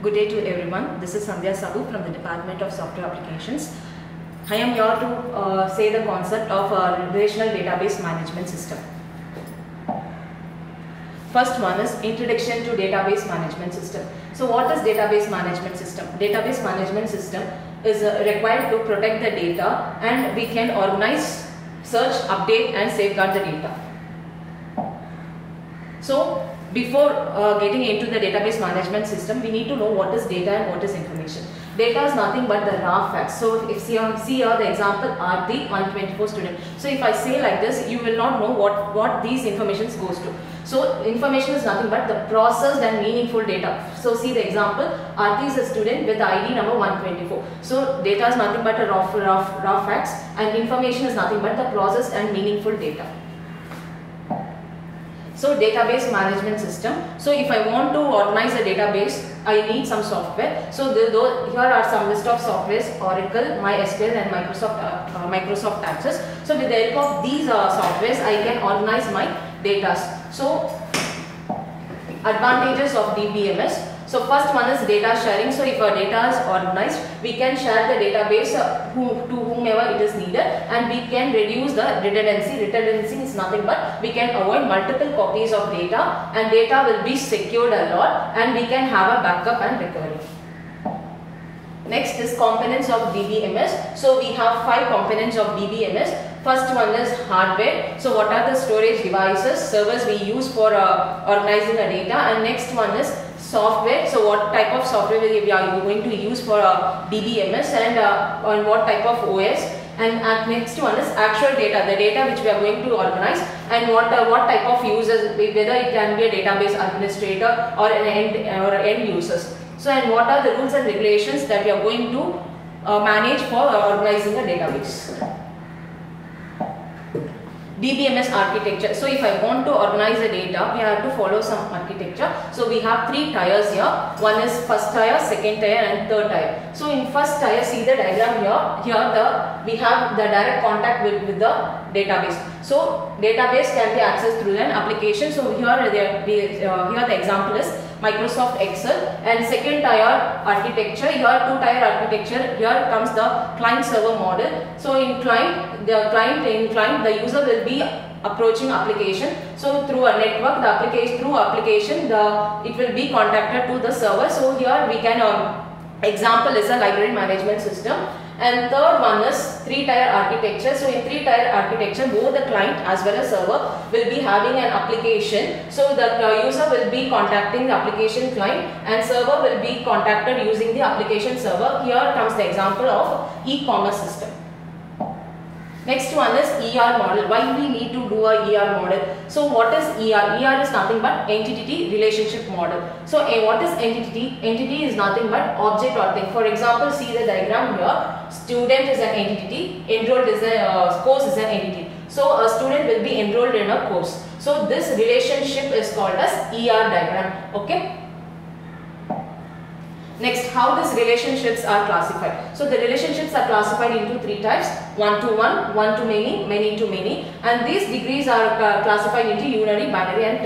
Good day to everyone. This is Sandhya Sabu from the Department of Software Applications. I am here to say the concept of a relational database management system. First one is Introduction to Database Management System. So what is database management system? Database management system is required to protect the data, and we can organize, search, update and safeguard the data. So before getting into the database management system, we need to know what is data and what is information. Data is nothing but the raw facts. So if see here the example Aarti, 124 student. So if I say like this, you will not know what these informations goes to. So information is nothing but the processed and meaningful data. So see the example, Aarti is a student with the ID number 124. So data is nothing but a raw facts, and information is nothing but the processed and meaningful data. So database management system. So if I want to organize a database, I need some software. So here are some list of softwares: Oracle, MySQL and Microsoft Access. So with the help of these softwares, I can organize my data. So advantages of DBMS. So first one is data sharing. So if our data is organized, we can share the database to whomever it is needed, and we can reduce the redundancy. Redundancy is nothing but we can avoid multiple copies of data, and data will be secured a lot, and we can have a backup and recovery. Next is components of DBMS. So we have 5 components of DBMS. First one is hardware. So what are the storage devices, servers we use for organizing the data, and next one is software. So what type of software we are going to use for DBMS, and on what type of OS, and next one is actual data, the data which we are going to organize, and what type of users, whether it can be a database administrator or an end users. So and what are the rules and regulations that we are going to manage for organizing a database. DBMS architecture. So if I want to organize the data, we have to follow some architecture. So we have 3 tiers here. One is first tier, second tier and third tier. So in first tier, see the diagram here. Here we have the direct contact with the database. So database can be accessed through an application. So here the example is Microsoft Excel, and second tier architecture, here 2-tier architecture. Here comes the client server model. So in client, the user will be approaching application. So through a network, it will be contacted to the server. So here we can example is a library management system. And third one is 3-tier architecture. So in 3-tier architecture, both the client as well as server will be having an application. So the user will be contacting the application client, and server will be contacted using the application server. Here comes the example of e-commerce system. Next one is ER model. Why we need to do a ER model? So what is ER? ER is nothing but entity relationship model. So what is entity? Entity is nothing but object or thing. For example, see the diagram here. Student is an entity, enrolled is a course is an entity. So a student will be enrolled in a course. So this relationship is called as ER diagram. Okay. Next, how these relationships are classified. So the relationships are classified into 3 types: one-to-one, one-to-many, many-to-many, and these degrees are classified into unary, binary and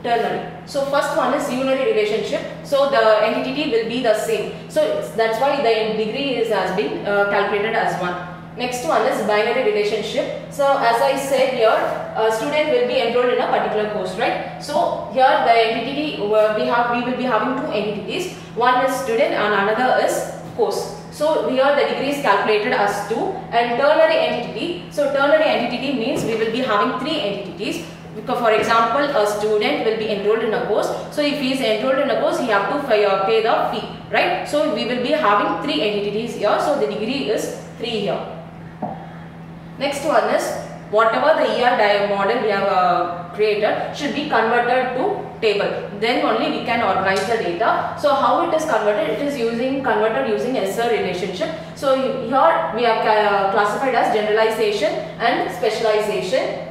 ternary. So first one is unary relationship. So the entity will be the same. So that's why the degree has been calculated as 1. Next one is binary relationship. So as I said here, a student will be enrolled in a particular course, right? So here the entity we will be having 2 entities. One is student and another is course. So here the degree is calculated as 2. And ternary entity. So ternary entity means we will be having 3 entities. Because for example, a student will be enrolled in a course. So if he is enrolled in a course, he have to pay the fee, right? So we will be having 3 entities here. So the degree is 3 here. Next one is whatever the ER model we have created should be converted to table. Then only we can organize the data. So how it is converted? It is converted using SR relationship. So here we have classified as generalization and specialization.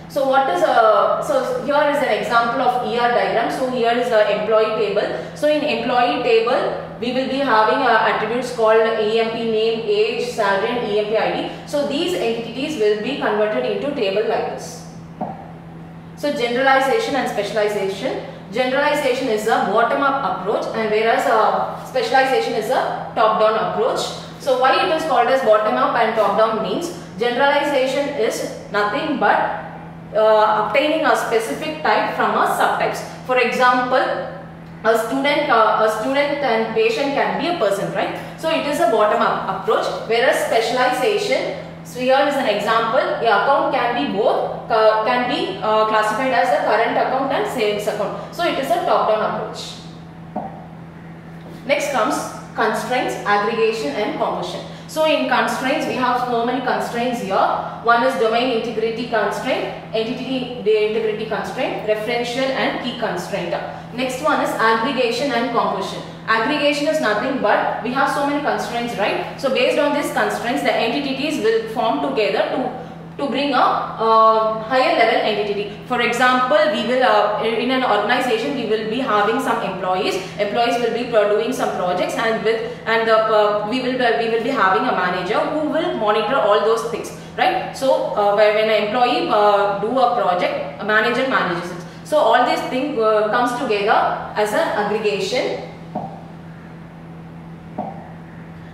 So what is so here is an example of ER diagram. So here is the employee table. So in employee table, we will be having attributes called EMP name, age, salary and EMP ID. So these entities will be converted into table like this. So generalization and specialization. Generalization is a bottom-up approach, and whereas specialization is a top-down approach. So why it is called as bottom-up and top-down means generalization is nothing but obtaining a specific type from a subtypes. For example, a student and patient can be a person, right? So it is a bottom-up approach, whereas specialization, so here is an example, the account can be both, can be classified as a current account and savings account. So it is a top-down approach. Next comes constraints, aggregation and composition. So in constraints, we have so many constraints here. One is domain integrity constraint, entity integrity constraint, referential and key constraint. Next one is aggregation and composition. Aggregation is nothing but we have so many constraints, right? So based on these constraints, the entities will form together to bring a higher level entity. For example, we will in an organization we will be having some employees. Employees will be doing some projects, and we will be having a manager who will monitor all those things, right? So when an employee do a project, a manager manages it. So all these things comes together as an aggregation.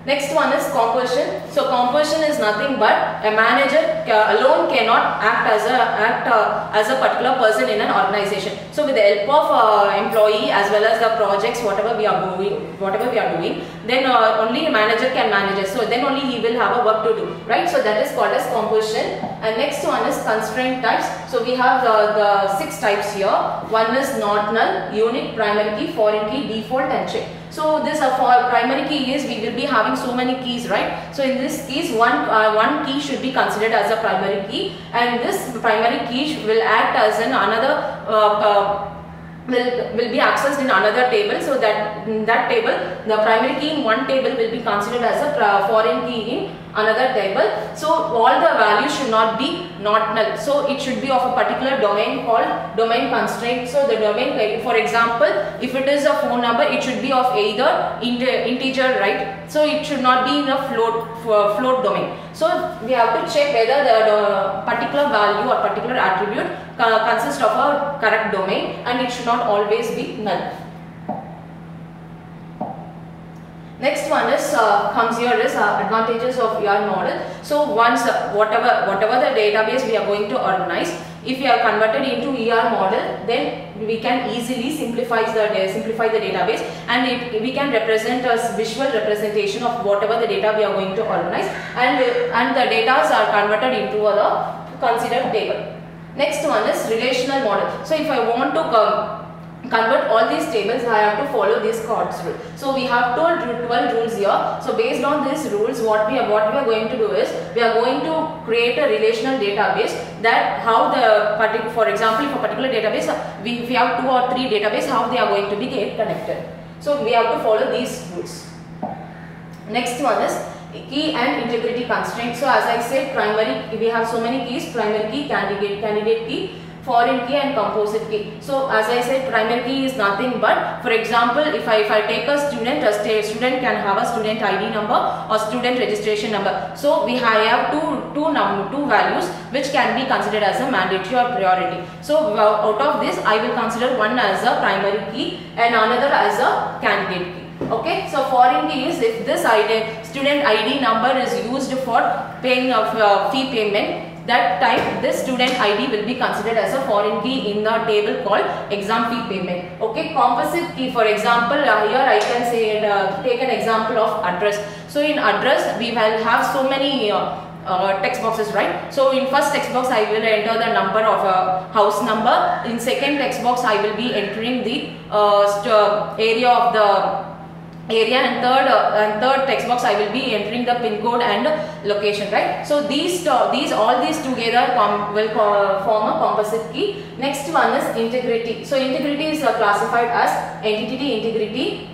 Next one is composition. So composition is nothing but a manager alone cannot act as a particular person in an organization. So with the help of employee as well as the projects, whatever we are doing, then only a manager can manage it. So then only he will have a work to do, right? So that is called as composition. And next one is constraint types. So we have the 6 types here. One is not null, unique, primary key, foreign key, default and check. So this for primary key is we will be having so many keys, right? So in this case, one key should be considered as a primary key, and this primary key will act as another will be accessed in another table. So that in that table, the primary key in one table will be considered as a foreign key in another table. So all the values should not be not null. So it should be of a particular domain called domain constraint. So the domain, for example, if it is a phone number, it should be of either integer, right? So it should not be in a float domain. So we have to check whether the particular value or particular attribute consists of a correct domain, and it should not always be null. Next one is comes here is advantages of ER model. So once whatever the database we are going to organize, if we are converted into ER model, then we can easily simplify the database, and we can represent a visual representation of whatever the data we are going to organize, and the data are converted into a considered table. Next one is relational model. So if I want to convert all these tables, I have to follow this CORDS rule. So we have 12 rules here. So based on these rules, what we are going to do is we are going to create a relational database, that how the for example, if a particular database if we have 2 or 3 database, how they are going to be get connected. So we have to follow these rules. Next one is key and integrity constraint. So as I said, primary, we have so many keys: primary key, candidate key, foreign key and composite key. So as I said, primary key is nothing but, for example, if I take a student can have a student ID number or student registration number. So we have two values which can be considered as a mandatory or priority. So out of this, I will consider one as a primary key and another as a candidate key. Okay, so foreign key is if this student ID number is used for paying of fee payment, that time this student ID will be considered as a foreign key in the table called exam fee payment. Okay, composite key, for example, here I can say take an example of address. So in address we will have so many text boxes, right? So in first text box I will enter the number of a house number. In second text box I will be entering the area of the area, and third text box I will be entering the pin code and location, right? So all these together will form a composite key. Next one is integrity. So integrity is classified as entity integrity,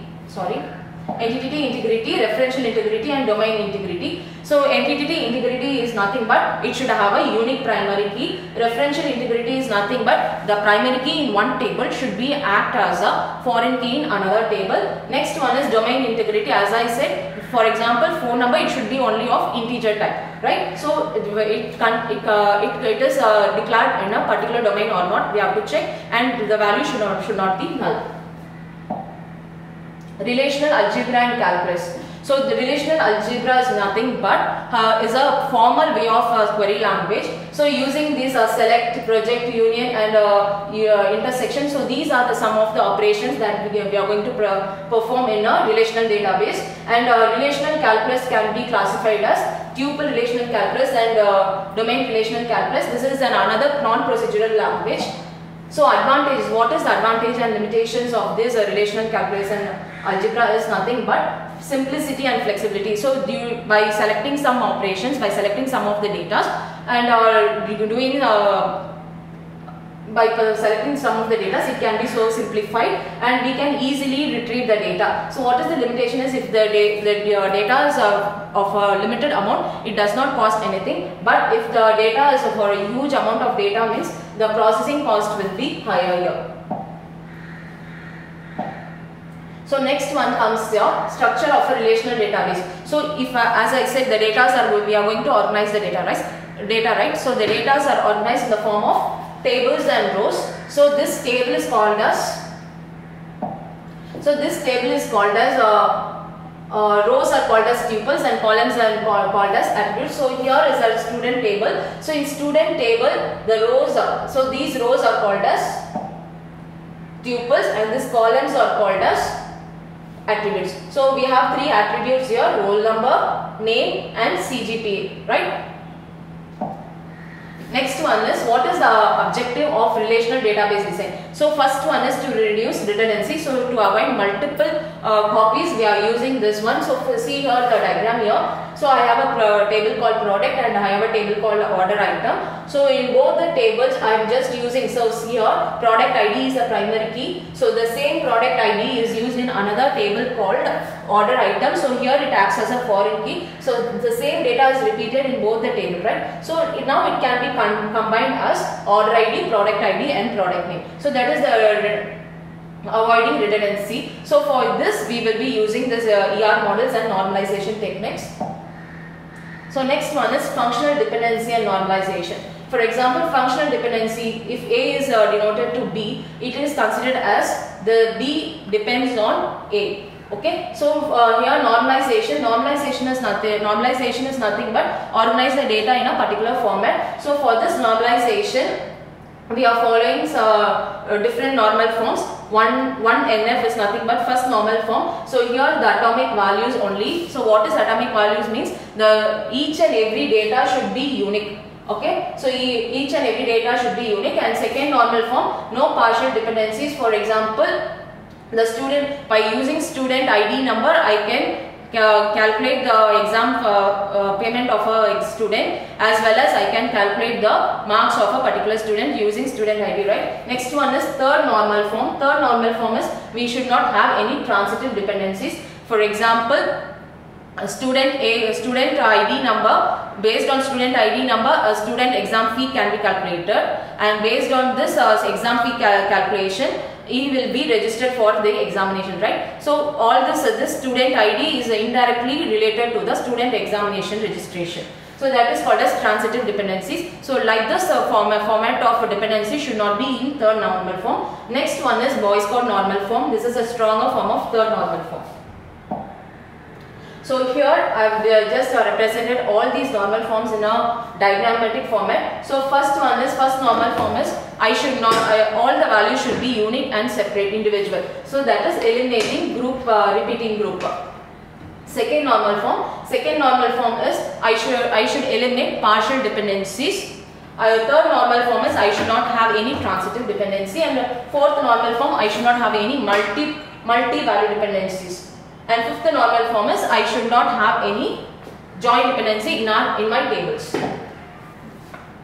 Entity integrity, referential integrity and domain integrity. So entity integrity is nothing but it should have a unique primary key. Referential integrity is nothing but the primary key in one table should be act as a foreign key in another table. Next one is domain integrity. As I said, for example, phone number, it should be only of integer type, right? So it is declared in a particular domain or not, we have to check, and the value should not be null. Relational algebra and calculus. So the relational algebra is nothing but is a formal way of query language. So using this select, project, union and intersection. So these are some of the operations that we are going to perform in a relational database. And relational calculus can be classified as tuple relational calculus and domain relational calculus. This is another non-procedural language. So advantage, what is the advantage and limitations of this relational calculus and algebra is nothing but simplicity and flexibility. So by selecting some operations, by selecting some of the data and doing by selecting some of the data, it can be so simplified and we can easily retrieve the data. So what is the limitation is if the data is of a limited amount, it does not cost anything, but if the data is for a huge amount of data, means the processing cost will be higher here. So next one comes the structure of a relational database. So if as I said, the data we are going to organize the data, right? So the data are organized in the form of tables and rows. So this table is called as rows are called as tuples and columns are called as attributes. So here is a student table. So in student table, the rows are, so these rows are called as tuples and these columns are called as attributes. So we have three attributes here: roll number, name and CGPA, right? Next one is what is the objective of relational database design. So first one is to reduce redundancy. So to avoid multiple copies, we are using this one. So see here the diagram here. So I have a table called product and I have a table called order item. So in both the tables I am just using, so see here product ID is the primary key. So the same product ID is used in another table called order item. So here it acts as a foreign key. So the same data is repeated in both the table, right? So now it can be combined as order ID, product ID and product name. So that is the avoiding redundancy. So for this we will be using this ER models and normalization techniques. So next one is functional dependency and normalization. For example, functional dependency, if A is denoted to B, it is considered as the B depends on A. Okay, so here normalization is nothing but organize the data in a particular format. So for this normalization, we are following different normal forms. One NF is nothing but first normal form. So here the atomic values only. So what is atomic values means each and every data should be unique. Okay, so each and every data should be unique. And second normal form, no partial dependencies. For example, the student, by using student ID number, I can calculate the exam payment of a student, as well as I can calculate the marks of a particular student using student ID, right? Next one is third normal form. Third normal form is we should not have any transitive dependencies. For example, student ID number, based on student ID number, a student exam fee can be calculated, and based on this exam fee calculation, he will be registered for the examination, right? So all this student ID is indirectly related to the student examination registration. So that is called as transitive dependencies. So like this format of dependency should not be in third normal form. Next one is Boy Scout normal form. This is a stronger form of third normal form. So here I have just represented all these normal forms in a diagrammatic format. So first normal form is I should not, all the values should be unique and separate, individual. So that is eliminating group, repeating group. Second normal form is I should eliminate partial dependencies. Third normal form is I should not have any transitive dependency, and fourth normal form I should not have any multi-value dependencies. And fifth normal form is I should not have any joint dependency in my tables.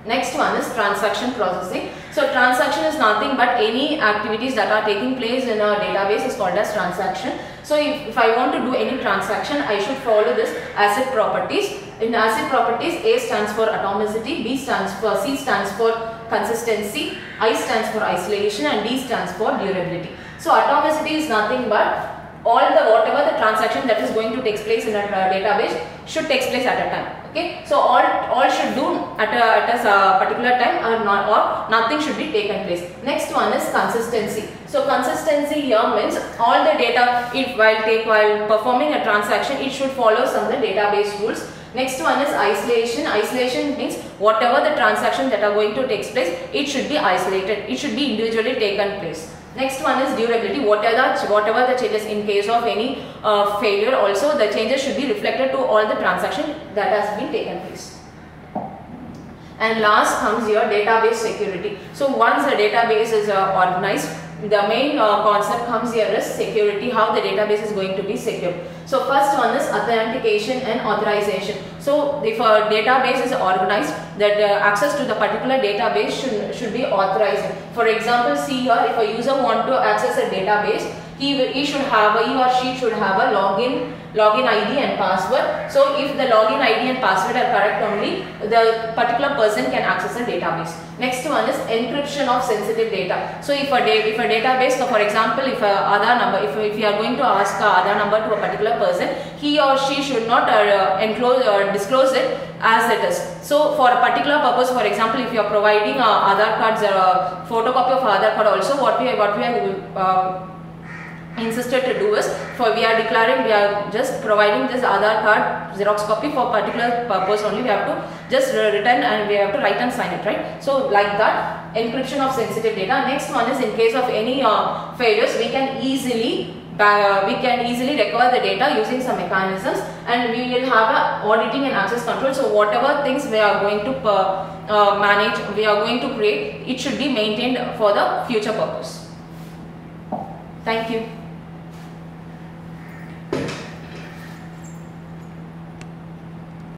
Next one is transaction processing. So transaction is nothing but any activities that are taking place in a database is called as transaction. So if I want to do any transaction, I should follow this ACID properties. In ACID properties, A stands for atomicity, C stands for consistency, I stands for isolation, and D stands for durability. So atomicity is nothing but whatever the transaction that is going to take place in a database should take place at a time. Okay, so all should do at a particular time, or nothing should be taken place. Next one is consistency. So consistency here means all the data, while performing a transaction, it should follow some of the database rules. Next one is isolation. Isolation means whatever the transaction that are going to take place, it should be isolated. It should be individually taken place. Next one is durability. Whatever the changes in case of any failure, also the changes should be reflected to all the transaction that has been taken place. And last comes your database security. So once the database is organized, the main concept comes here is security, how the database is going to be secure. So first one is authentication and authorization. So if a database is organized, that access to the particular database should be authorized. For example, see here, if a user want to access a database, he or she should have a login ID and password. So if the login ID and password are correct only, the particular person can access the database. Next one is encryption of sensitive data. So if a database, so for example, if a Aadhaar number, if you are going to ask a Aadhaar number to a particular person, he or she should not enclose or disclose it as it is. So for a particular purpose, for example, if you are providing Aadhaar cards, photocopy of Aadhaar card also, what we are insisted to do is, we are just providing this Aadhaar card Xerox copy for particular purpose only. We have to just return and we have to write and sign it, right? So like that, encryption of sensitive data. Next one is, in case of any failures, we can easily recover the data using some mechanisms, and we will have a auditing and access control. So whatever things we are going to manage, we are going to create, it should be maintained for the future purpose. Thank you.